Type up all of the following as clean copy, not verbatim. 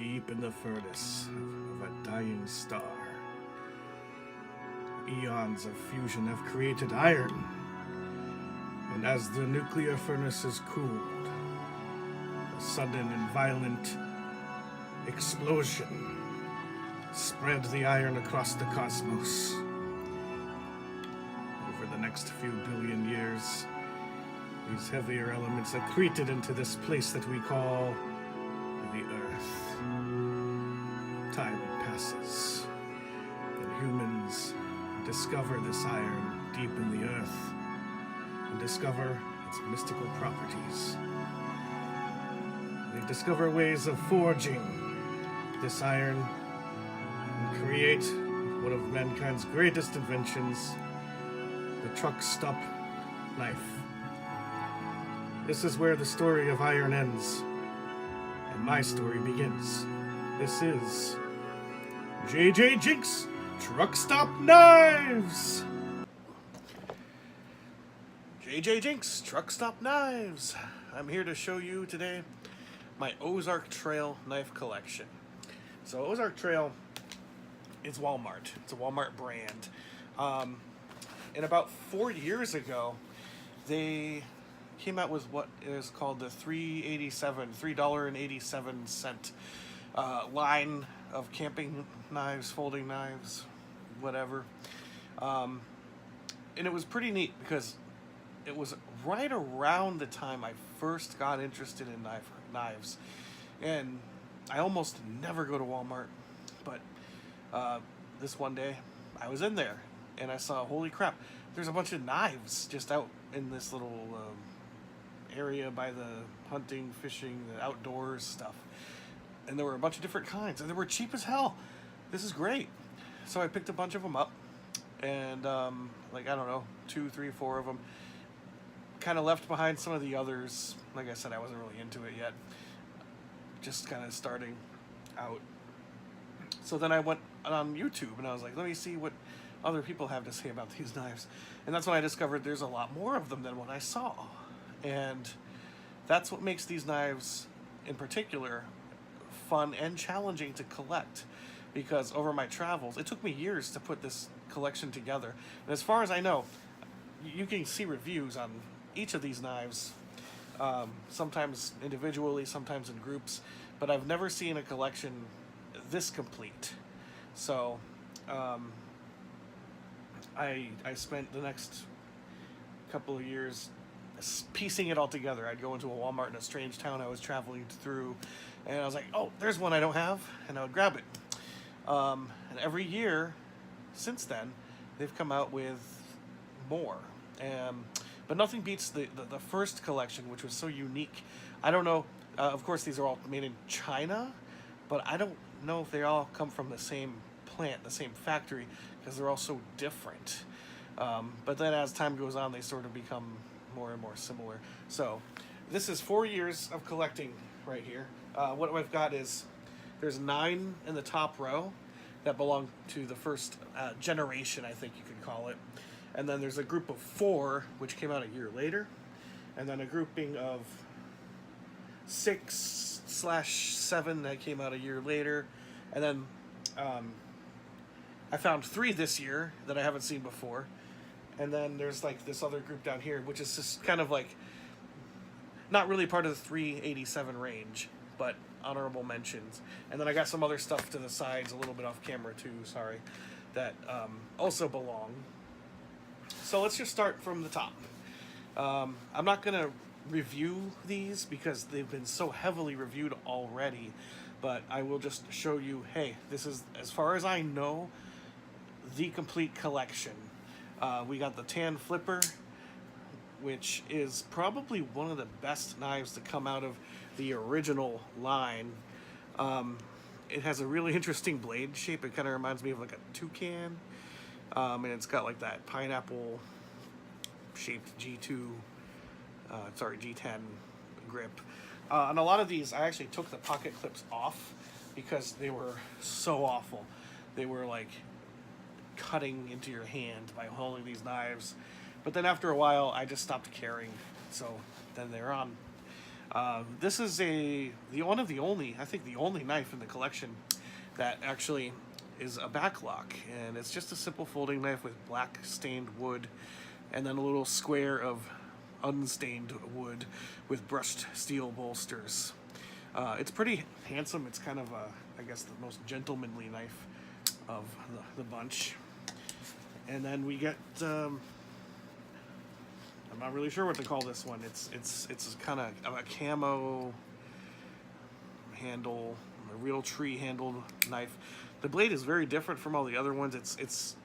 deep in the furnace of a dying star. Eons of fusion have created iron, and as the nuclear furnace is cooled, a sudden and violent explosion spread the iron across the cosmos. Over the next few billion years, these heavier elements accreted into this place that we call the Earth. Time passes, and humans discover this iron deep in the Earth and discover its mystical properties. They discover ways of forging this iron and create one of mankind's greatest inventions, the truck stop knife. This is where the story of iron ends, and my story begins. This is J.J. Jinx Truck Stop Knives! J.J. Jinx Truck Stop Knives! I'm here to show you today my Ozark Trail knife collection. So Ozark Trail is Walmart. It's a Walmart brand. And about 4 years ago, they came out with what is called the $3.87 line of camping knives, folding knives, whatever. And it was pretty neat because it was right around the time I first got interested in knives. And I almost never go to Walmart, but this one day I was in there and I saw, holy crap, there's a bunch of knives just out in this little area by the hunting, fishing, the outdoors stuff. And there were a bunch of different kinds, and they were cheap as hell. This is great. So I picked a bunch of them up, and like, I don't know, 2, 3, 4 of them. Kind of left behind some of the others. Like I said, I wasn't really into it yet. Just kind of starting out. So then I went on YouTube, and I was like, let me see what other people have to say about these knives. And that's when I discovered there's a lot more of them than what I saw. And that's what makes these knives, in particular, fun and challenging to collect. Because over my travels, it took me years to put this collection together. And as far as I know, you can see reviews on each of these knives, sometimes individually, sometimes in groups. But I've never seen a collection this complete. So I spent the next couple of years piecing it all together. I'd go into a Walmart in a strange town I was traveling through, and I was like, oh, there's one I don't have, and I would grab it. And every year since then, they've come out with more. But nothing beats the first collection, which was so unique. I don't know, of course these are all made in China, but I don't know if they all come from the same plant, the same factory, because they're all so different. But then as time goes on, they sort of become more and more similar. So this is 4 years of collecting right here. What I've got is, there's 9 in the top row that belong to the first generation, I think you could call it. And then there's a group of 4, which came out a year later. And then a grouping of 6/7 that came out a year later. And then I found 3 this year that I haven't seen before. And then there's like this other group down here, which is just kind of like not really part of the 387 range, but honorable mentions. And then I got some other stuff to the sides, a little bit off camera too, sorry, that also belong. So let's just start from the top. I'm not going to review these because they've been so heavily reviewed already, but I will just show you, hey, this is, as far as I know, the complete collection. We got the tan flipper, which is probably one of the best knives to come out of the original line. It has a really interesting blade shape. It kind of reminds me of like a toucan. And it's got like that pineapple shaped G10 grip. On a lot of these, I actually took the pocket clips off because they were so awful. They were like cutting into your hand by holding these knives. But then after a while, I just stopped caring. So then they're on. This is the one of the only, I think the only knife in the collection that actually is a backlock, and it's just a simple folding knife with black stained wood, and then a little square of unstained wood with brushed steel bolsters. It's pretty handsome. It's kind of I guess the most gentlemanly knife of the bunch. And then we get I'm not really sure what to call this one. It's kind of a camo handle, a real tree handled knife. The blade is very different from all the other ones. It's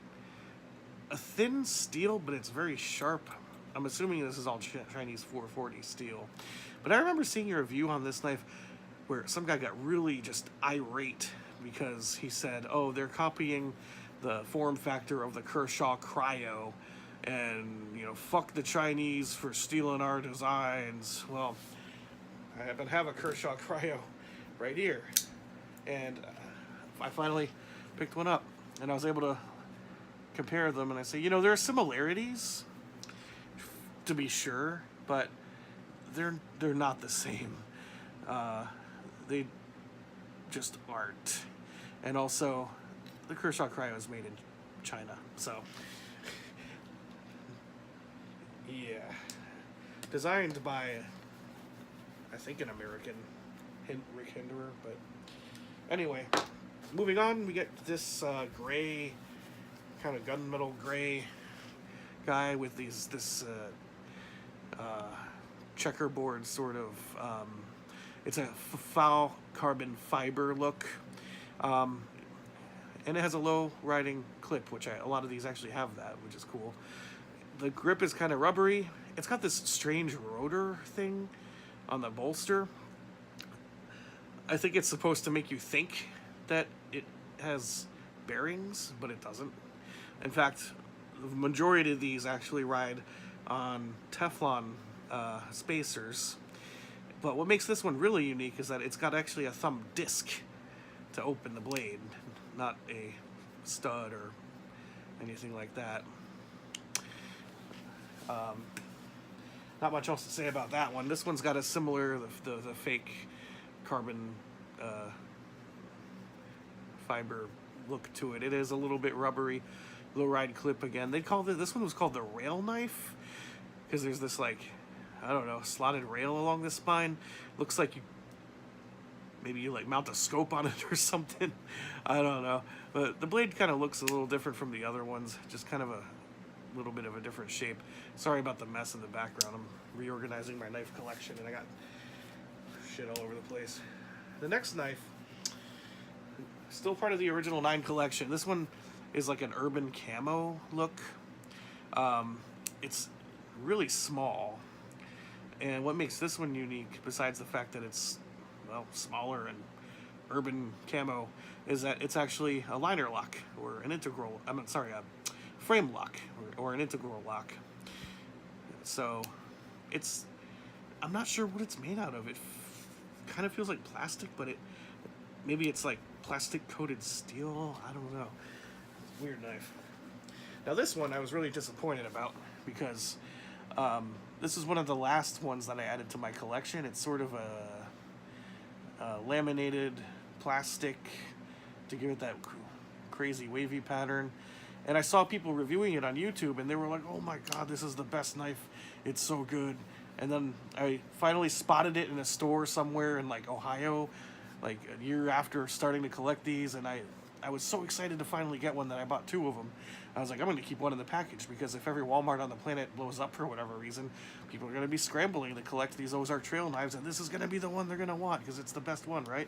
a thin steel, but it's very sharp. I'm assuming this is all Chinese 440 steel. But I remember seeing a review on this knife where some guy got really just irate because he said, oh, they're copying the form factor of the Kershaw Cryo, and, you know, fuck the Chinese for stealing our designs. Well, I happen to have a Kershaw Cryo right here, and I finally picked one up, and I was able to compare them, and I say, you know, there are similarities, to be sure, but they're not the same. They just aren't. And also, the Kershaw Cryo is made in China, so yeah. Designed by, I think, an American, Rick Hinderer, but anyway, moving on, we get this gray, kind of gunmetal gray guy with this checkerboard sort of, it's a foul carbon fiber look, and it has a low riding clip, which a lot of these actually have that, which is cool. The grip is kind of rubbery. It's got this strange rotor thing on the bolster. I think it's supposed to make you think that it has bearings, but it doesn't. In fact, the majority of these actually ride on Teflon spacers. But what makes this one really unique is that it's got actually a thumb disc to open the blade, not a stud or anything like that. Not much else to say about that one. This one's got a similar, the fake carbon fiber look to it. It is a little bit rubbery, low ride clip again. This one was called the rail knife because there's this, like, I don't know, slotted rail along the spine. Looks like maybe you like mount a scope on it or something. I don't know. But the blade kind of looks a little different from the other ones. Just kind of a little bit of a different shape. Sorry about the mess in the background. I'm reorganizing my knife collection and I got shit all over the place. The next knife, still part of the original 9 collection. This one is like an urban camo look. It's really small. And what makes this one unique, besides the fact that it's, well, smaller and urban camo, is that it's actually a liner lock, or an integral, a frame lock, or an integral lock. So, I'm not sure what it's made out of. It kind of feels like plastic, but maybe it's like plastic coated steel, I don't know. Weird knife. Now this one I was really disappointed about, because this is one of the last ones that I added to my collection. It's sort of a laminated plastic to give it that crazy wavy pattern. And I saw people reviewing it on YouTube, and they were like, oh my god, this is the best knife. It's so good. And then I finally spotted it in a store somewhere in, like, Ohio, like a year after starting to collect these, and I was so excited to finally get one that I bought 2 of them. I was like, I'm going to keep one in the package, because if every Walmart on the planet blows up for whatever reason, people are going to be scrambling to collect these Ozark Trail knives, and this is going to be the one they're going to want, because it's the best one, right?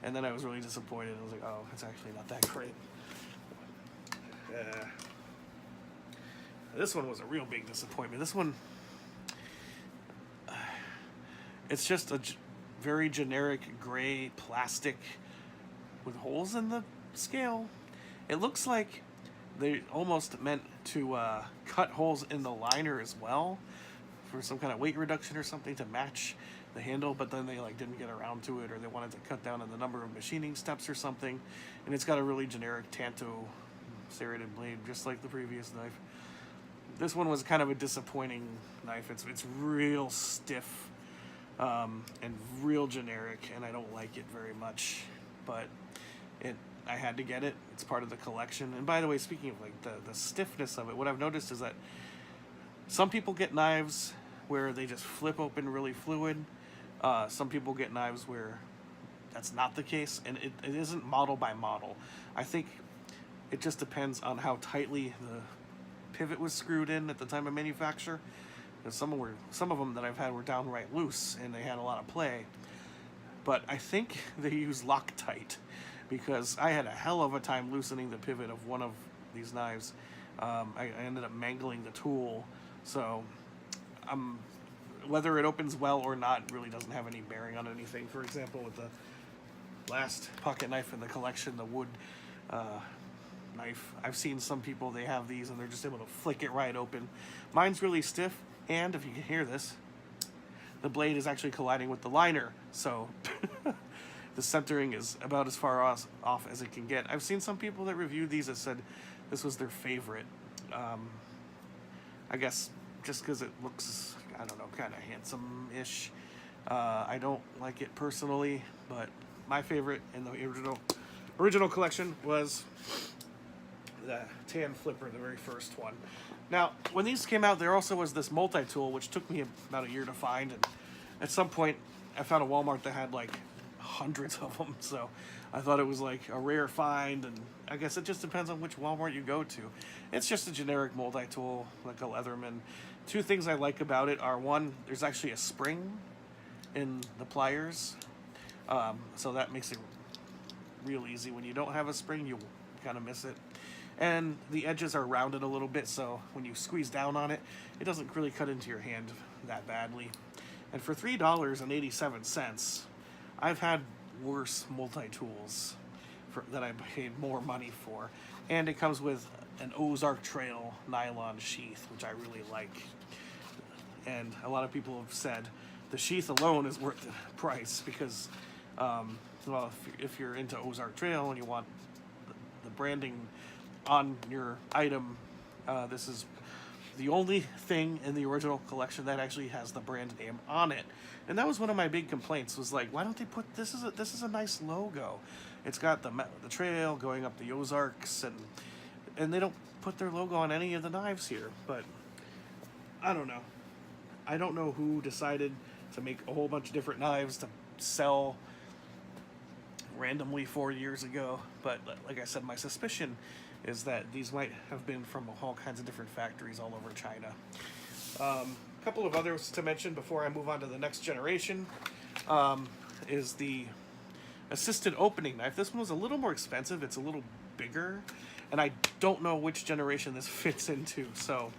And then I was really disappointed. I was like, oh, it's actually not that great. This one was a real big disappointment. This one, it's just a very generic gray plastic with holes in the scale. It looks like they almost meant to cut holes in the liner as well for some kind of weight reduction or something to match the handle, but then they didn't get around to it, or they wanted to cut down on the number of machining steps or something. And it's got a really generic tanto serrated blade, just like the previous knife. This one was kind of a disappointing knife. It's real stiff. and real generic, and I don't like it very much. But I had to get it. It's part of the collection. And by the way, speaking of like the stiffness of it, what I've noticed is that some people get knives where they just flip open really fluid. Some people get knives where that's not the case, and it isn't model by model. I think it just depends on how tightly the pivot was screwed in at the time of manufacture. Because some of them that I've had were downright loose, and they had a lot of play. But I think they use Loctite, because I had a hell of a time loosening the pivot of one of these knives. I ended up mangling the tool, so whether it opens well or not really doesn't have any bearing on anything. For example, with the last pocket knife in the collection, the wood knife, I've seen some people, they have these and they're just able to flick it right open. Mine's really stiff, and if you can hear this, the blade is actually colliding with the liner, so the centering is about as far off as it can get. I've seen some people that reviewed these that said this was their favorite. I guess just because it looks, I don't know, kind of handsome-ish. I don't like it personally, but my favorite in the original collection was the tan flipper, the very first one. Now, when these came out, there also was this multi-tool, which took me about a year to find, and at some point, I found a Walmart that had like hundreds of them, so I thought it was like a rare find, and I guess it just depends on which Walmart you go to. It's just a generic multi-tool, like a Leatherman. Two things I like about it are, one, there's actually a spring in the pliers, so that makes it real easy. When you don't have a spring, you kind of miss it. And the edges are rounded a little bit, so when you squeeze down on it, it doesn't really cut into your hand that badly. And for $3.87, I've had worse multi-tools that I paid more money for. And it comes with an Ozark Trail nylon sheath, which I really like. And a lot of people have said the sheath alone is worth the price, because, well, if you're into Ozark Trail and you want the branding on your item, this is the only thing in the original collection that actually has the brand name on it. And that was one of my big complaints, was like, why don't they put, this is a nice logo. It's got the trail going up the Ozarks, and they don't put their logo on any of the knives here. But I don't know. I don't know who decided to make a whole bunch of different knives to sell randomly 4 years ago. But like I said, my suspicion is that these might have been from all kinds of different factories all over China. A couple of others to mention before I move on to the next generation is the assisted opening knife. This one was a little more expensive. It's a little bigger, and I don't know which generation this fits into, so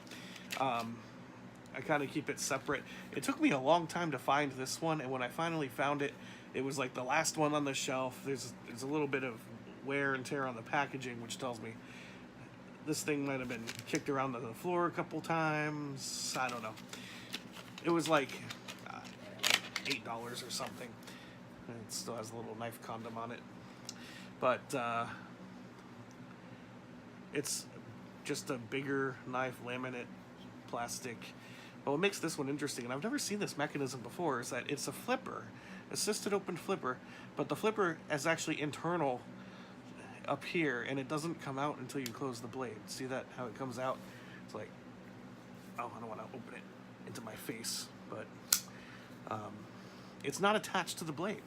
I kind of keep it separate. It took me a long time to find this one, and when I finally found it, it was like the last one on the shelf. There's a little bit of wear and tear on the packaging, which tells me this thing might have been kicked around on the floor a couple times. I don't know. It was like $8 or something. And it still has a little knife condom on it. But it's just a bigger knife, laminate, plastic. But what makes this one interesting, and I've never seen this mechanism before, is that it's a flipper, assisted open flipper, but the flipper is actually internal up here, and it doesn't come out until you close the blade. See that, how it comes out? It's like, oh, I don't want to open it into my face, but it's not attached to the blade.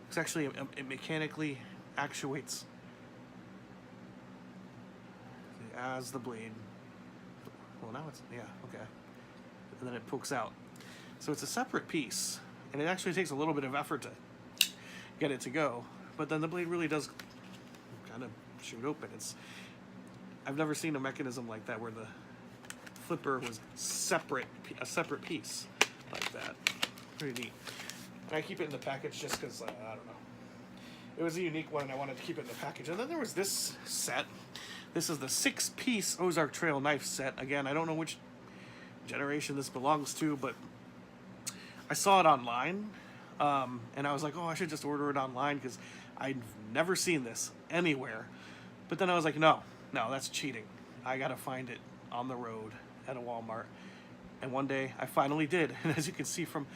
It's actually, it mechanically actuates as the blade. Well, now it's, yeah, okay. And then it pokes out. So it's a separate piece, and it actually takes a little bit of effort to get it to go, but then the blade really does kind of shoot open. I've never seen a mechanism like that where the flipper was a separate piece like that. Pretty neat. And I keep it in the package just because, I don't know. It was a unique one, and I wanted to keep it in the package. And then there was this set. This is the 6-piece Ozark Trail knife set. Again, I don't know which generation this belongs to, but I saw it online, and I was like, oh, I should just order it online because I've never seen this anywhere. But then I was like, no, that's cheating. I gotta find it on the road at a Walmart. And one day I finally did. And as you can see from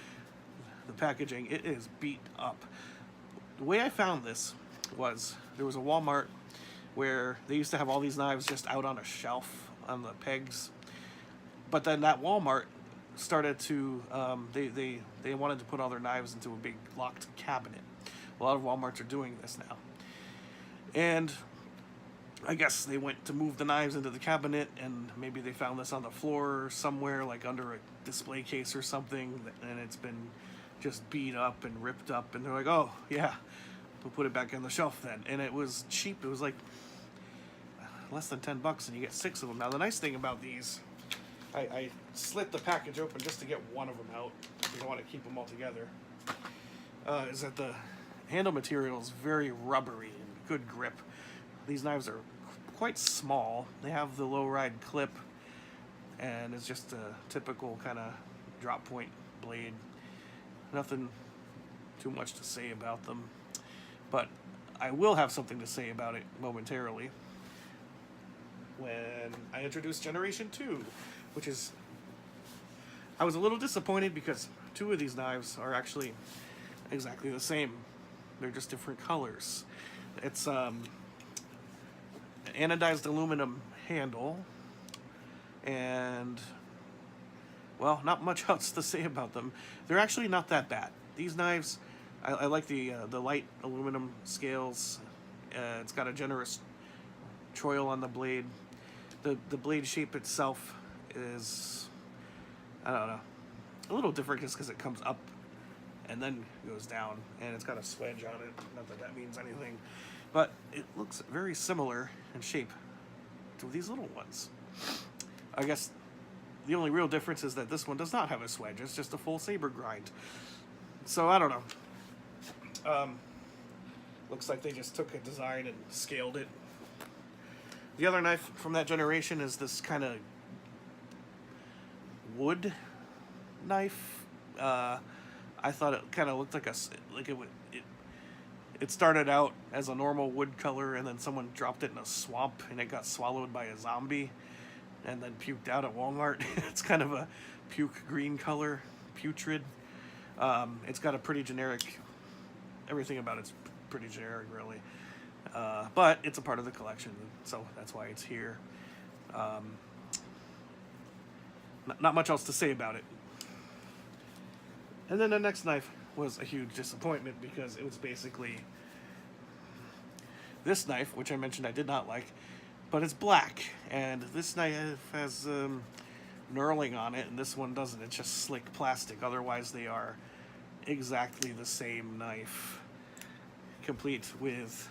the packaging, it is beat up. The way I found this was there was a Walmart where they used to have all these knives just out on a shelf on the pegs, but then that Walmart started to they wanted to put all their knives into a big locked cabinet. A lot of Walmarts are doing this now, and I guess they went to move the knives into the cabinet, and maybe they found this on the floor somewhere, like under a display case or something, and it's been just beat up and ripped up, and they're like, oh yeah, we'll put it back on the shelf then. And it was cheap. It was like less than $10, and you get 6 of them. Now the nice thing about these, I slit the package open just to get one of them out because I want to keep them all together, is that the handle material is very rubbery and good grip. These knives are quite small. They have the low ride clip, and it's just a typical kind of drop point blade. Nothing too much to say about them, but I will have something to say about it momentarily when I introduce Generation 2, which is, I was a little disappointed because 2 of these knives are actually exactly the same. They're just different colors. It's anodized aluminum handle, and well, not much else to say about them. They're actually not that bad. These knives, I like the light aluminum scales. It's got a generous choil on the blade. The blade shape itself is, I don't know, a little different just because it comes up and then goes down, and it's got a swedge on it. Not that that means anything, but it looks very similar in shape to these little ones. I guess the only real difference is that this one does not have a swedge. It's just a full saber grind. So I don't know. Looks like they just took a design and scaled it. The other knife from that generation is this kind of wood knife. I thought it kind of looked like it started out as a normal wood color, and then someone dropped it in a swamp, and it got swallowed by a zombie, and then puked out at Walmart. It's kind of a puke green color, putrid. It's got a pretty generic, everything about it's pretty generic, really. But it's a part of the collection, so that's why it's here. Not much else to say about it. And then the next knife was a huge disappointment because it was basically this knife, which I mentioned I did not like, but it's black, and this knife has knurling on it, and this one doesn't. It's just slick plastic. Otherwise, they are exactly the same knife, complete with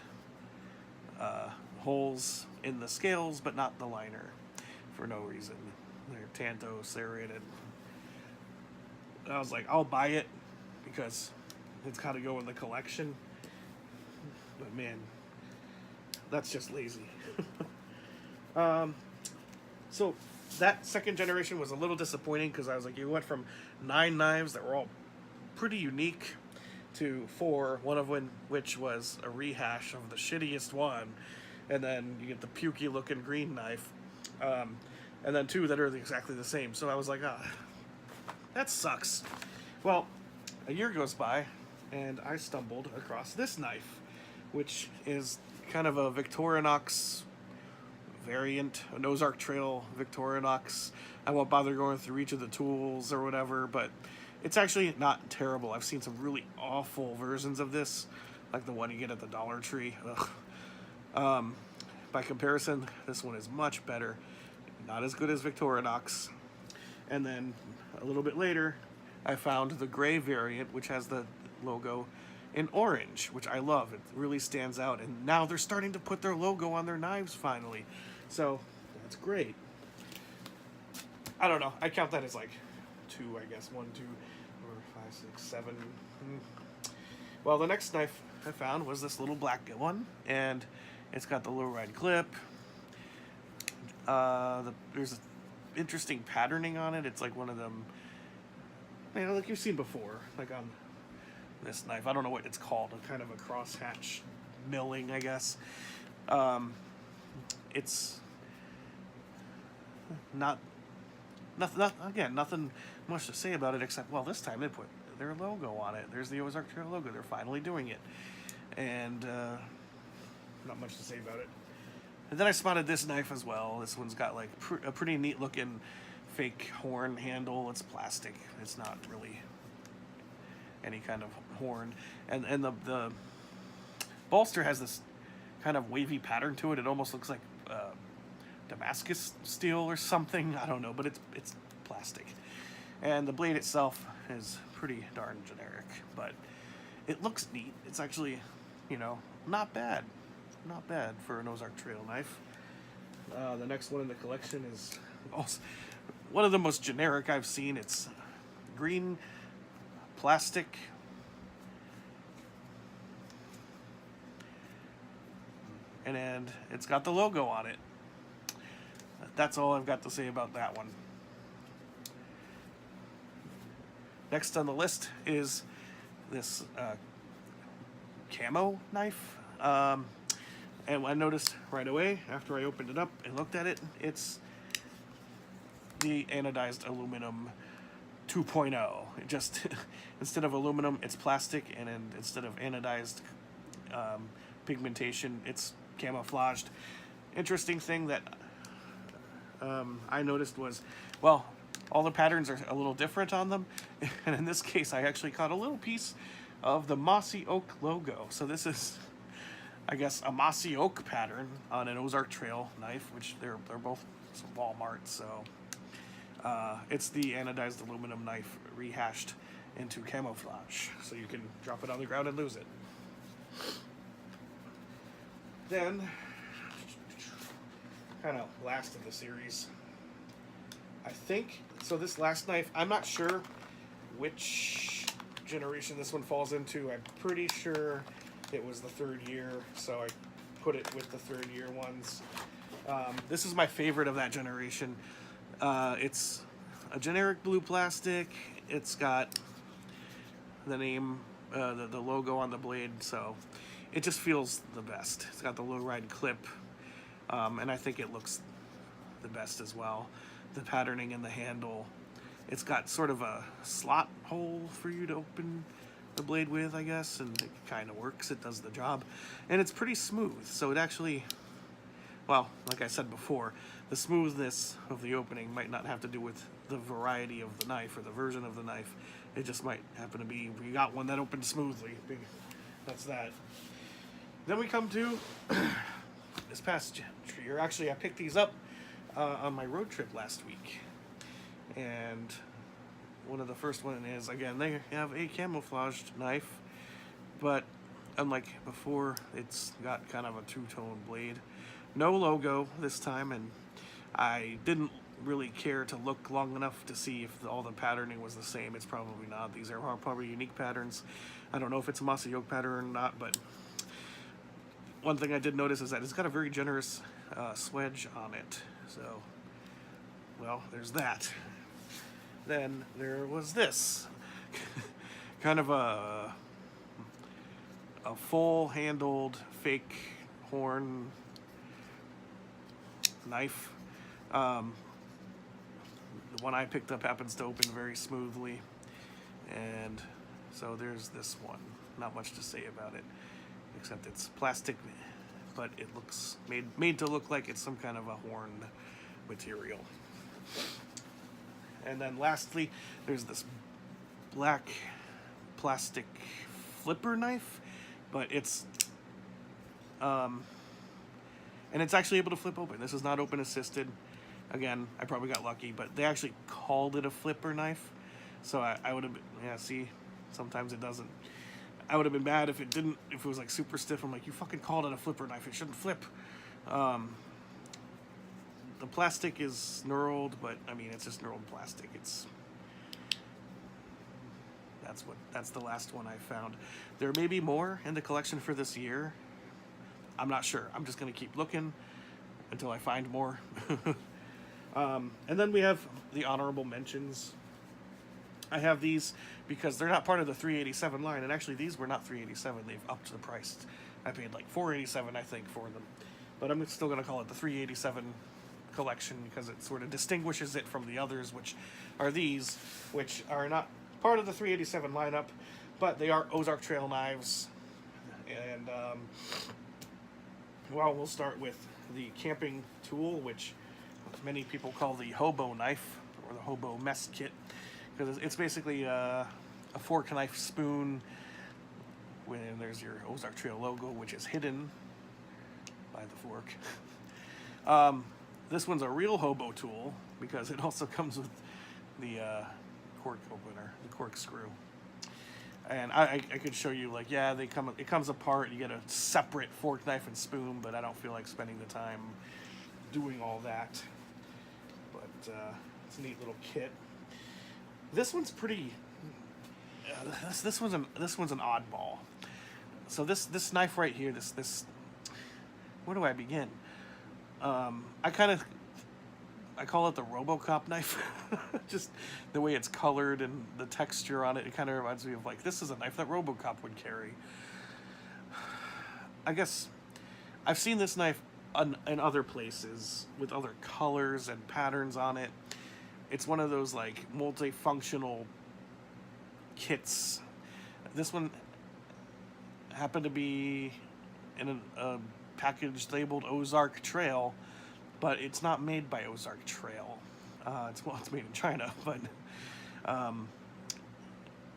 holes in the scales, but not the liner, for no reason. They're tanto serrated. I was like, I'll buy it because it's got to go in the collection. But man, that's just lazy. So that second generation was a little disappointing because I was like, you went from 9 knives that were all pretty unique to 4, one of which was a rehash of the shittiest one, and then you get the pukey looking green knife, and then 2 that are exactly the same. So I was like, that sucks. Well, a year goes by, and I stumbled across this knife, which is kind of a Victorinox variant, an Ozark Trail Victorinox. I won't bother going through each of the tools or whatever, but it's actually not terrible. I've seen some really awful versions of this, like the one you get at the Dollar Tree. Ugh. By comparison, this one is much better. Not as good as Victorinox. And then a little bit later, I found the gray variant, which has the logo in orange, which I love. It really stands out. And now they're starting to put their logo on their knives finally. So that's great. I don't know. I count that as like 2, I guess. 1, 2, 4, 5, 6, 7. Well, the next knife I found was this little black one, and it's got the low ride clip. There's interesting patterning on it. It's like one of them, you know, like you've seen before, like on this knife. I don't know what it's called. A kind of a crosshatch milling, I guess. It's nothing much to say about it except, well, this time they put their logo on it. There's the Ozark Trail logo. They're finally doing it. And not much to say about it. And then I spotted this knife as well. This one's got like a pretty neat looking fake horn handle. It's plastic. It's not really any kind of horn. And the bolster has this kind of wavy pattern to it. It almost looks like Damascus steel or something. I don't know, but it's plastic. And the blade itself is pretty darn generic, but it looks neat. It's actually, you know, not bad. Not bad for an Ozark Trail knife. The next one in the collection is also one of the most generic I've seen. It's green plastic. And it's got the logo on it. That's all I've got to say about that one. Next on the list is this camo knife. And I noticed right away after I opened it up and looked at it, it's the anodized aluminum 2.0. It just instead of aluminum, it's plastic, and then instead of anodized pigmentation, it's camouflaged. Interesting thing that I noticed was, well, all the patterns are a little different on them, and in this case I actually caught a little piece of the mossy oak logo. So this is, I guess, a mossy oak pattern on an Ozark Trail knife, which they're both Walmart. So it's the anodized aluminum knife rehashed into camouflage, so you can drop it on the ground and lose it. Then, kind of last of the series, I think, so this last knife, I'm not sure which generation this one falls into. I'm pretty sure it was the third year, so I put it with the third year ones. This is my favorite of that generation. It's a generic blue plastic. It's got the name, the logo on the blade, so it just feels the best. It's got the low ride clip, and I think it looks the best as well. The patterning in the handle. It's got sort of a slot hole for you to open the blade with, I guess, and it kind of works. It does the job, and it's pretty smooth. So it actually, well, like I said before, the smoothness of the opening might not have to do with the variety of the knife or the version of the knife. It just might happen to be we got one that opened smoothly. That's that. Then we come to this past year. Actually, I picked these up on my road trip last week, and one of the first one is, again, they have a camouflaged knife, but unlike before, it's got kind of a two-tone blade. No logo this time, and I didn't really care to look long enough to see if all the patterning was the same. It's probably not. These are probably unique patterns. I don't know if it's a mossy oak pattern or not, but one thing I did notice is that it's got a very generous swedge on it. So, well, there's that. Then there was this kind of a full-handled fake horn knife. The one I picked up happens to open very smoothly, and so there's this one. Not much to say about it, except it's plastic, but it looks made to look like it's some kind of a horn material. And then lastly, there's this black plastic flipper knife, but it's and it's actually able to flip open. This is not open assisted. Again, I probably got lucky, but they actually called it a flipper knife. So I would have been, yeah, see, sometimes it doesn't. I would have been bad if it didn't, if it was like super stiff. I'm like, you fucking called it a flipper knife. It shouldn't flip. The plastic is knurled, but I mean, it's just knurled plastic. That's the last one I found. There may be more in the collection for this year. I'm not sure. I'm just going to keep looking until I find more. And then we have the honorable mentions. I have these because they're not part of the 387 line, and actually these were not 387. They've upped the price. I paid like 487, I think, for them. But I'm still going to call it the 387 collection because it sort of distinguishes it from the others, which are these, which are not part of the 387 lineup, but they are Ozark Trail knives. And well, we'll start with the camping tool, which many people call the hobo knife or the hobo mess kit, because it's basically a fork, knife, spoon. When there's your Ozark Trail logo, which is hidden by the fork. This one's a real hobo tool because it also comes with the cork opener, the corkscrew. And I could show you, like, yeah, it comes apart. You get a separate fork, knife, and spoon, but I don't feel like spending the time doing all that. But it's a neat little kit. This one's pretty. This one's an oddball. So this knife right here, this. Where do I begin? I call it the RoboCop knife. Just the way it's colored and the texture on it, it kind of reminds me of, like, this is a knife that RoboCop would carry. I guess I've seen this knife in other places with other colors and patterns on it. It's one of those, like, multifunctional kits. This one happened to be in a package labeled Ozark Trail, but it's not made by Ozark Trail. It's made in China, but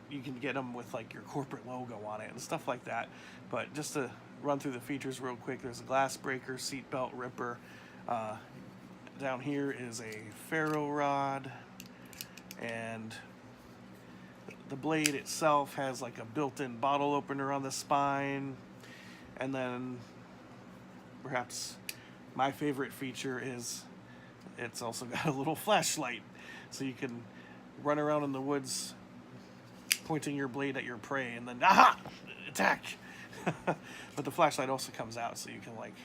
you can get them with, like, your corporate logo on it and stuff like that. But just to run through the features real quick, there's a glass breaker, seat belt ripper. Down here is a ferro rod, and the blade itself has, like, a built-in bottle opener on the spine. And then perhaps my favorite feature is it's also got a little flashlight, so you can run around in the woods pointing your blade at your prey and then, aha, attack. But the flashlight also comes out, so you can, like,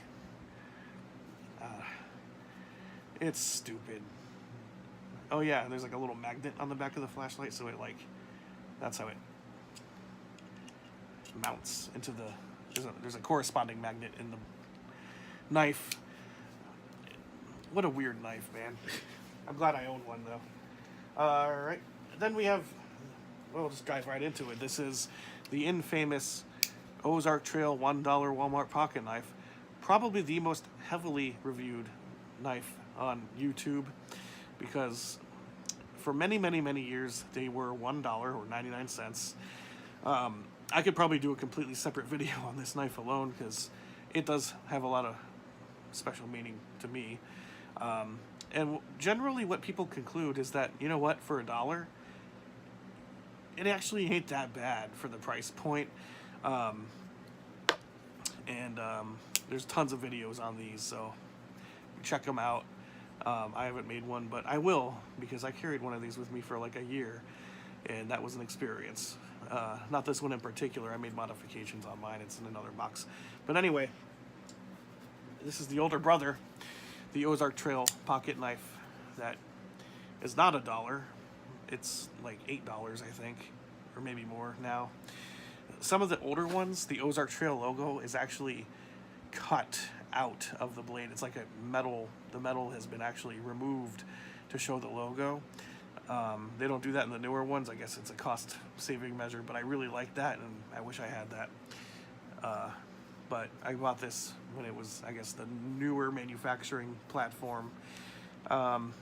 it's stupid. Oh yeah, there's, like, a little magnet on the back of the flashlight, so it, like, that's how it mounts into the, there's a corresponding magnet in the knife. What a weird knife, man. I'm glad I own one, though. Alright, then we have, well, we'll just dive right into it. This is the infamous Ozark Trail $1 Walmart pocket knife. Probably the most heavily reviewed knife on YouTube, because for many, many, many years, they were $1 or 99 cents. I could probably do a completely separate video on this knife alone, because it does have a lot of special meaning to me. And generally what people conclude is that, you know what, for $1, it actually ain't that bad for the price point. There's tons of videos on these, so check them out. I haven't made one, but I will, because I carried one of these with me for like a year, and that was an experience. Not this one in particular. I made modifications on mine. It's in another box. But anyway, this is the older brother, the Ozark Trail pocket knife that is not $1. It's like $8, I think, or maybe more now. Some of the older ones, the Ozark Trail logo is actually cut out of the blade. It's like a metal, the metal has been actually removed to show the logo. They don't do that in the newer ones. I guess it's a cost saving measure, but I really like that, and I wish I had that. But I bought this when it was, I guess, the newer manufacturing platform. And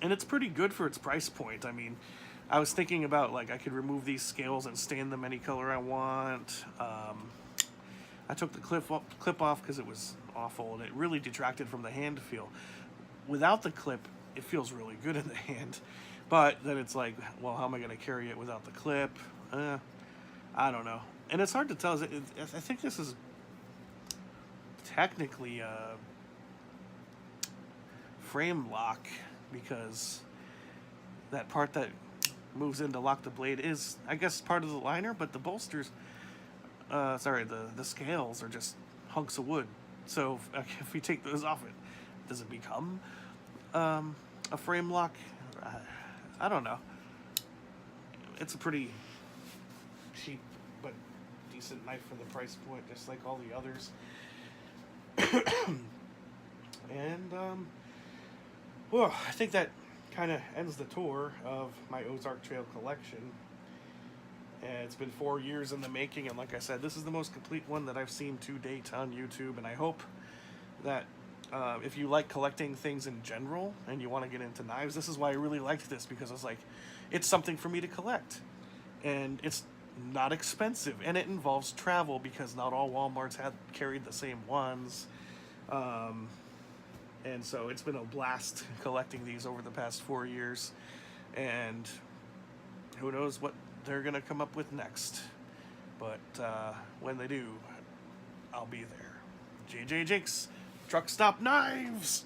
it's pretty good for its price point. I mean, I was thinking about, like, I could remove these scales and stain them any color I want. I took the clip off because it was awful, and it really detracted from the hand feel. Without the clip, it feels really good in the hand. But then it's like, well, how am I going to carry it without the clip? I don't know. And it's hard to tell. I think this is technically a frame lock, because that part that moves in to lock the blade is, I guess, part of the liner, but the bolsters, the scales are just hunks of wood. So if we take those off, does it become a frame lock? I don't know. It's a pretty cheap but decent knife for the price point, just like all the others. And well, I think that kind kind of ends the tour of my Ozark Trail Collection. And it's been 4 years in the making, and like I said, this is the most complete one that I've seen to date on YouTube, and I hope that if you like collecting things in general and you want to get into knives, this is why I really liked this, because it's like, it's something for me to collect. And it's not expensive, and it involves travel because not all Walmarts have carried the same ones. And so it's been a blast collecting these over the past 4 years, and who knows what they're gonna come up with next. But when they do, I'll be there. JJ Jakes, Truck Stop Knives!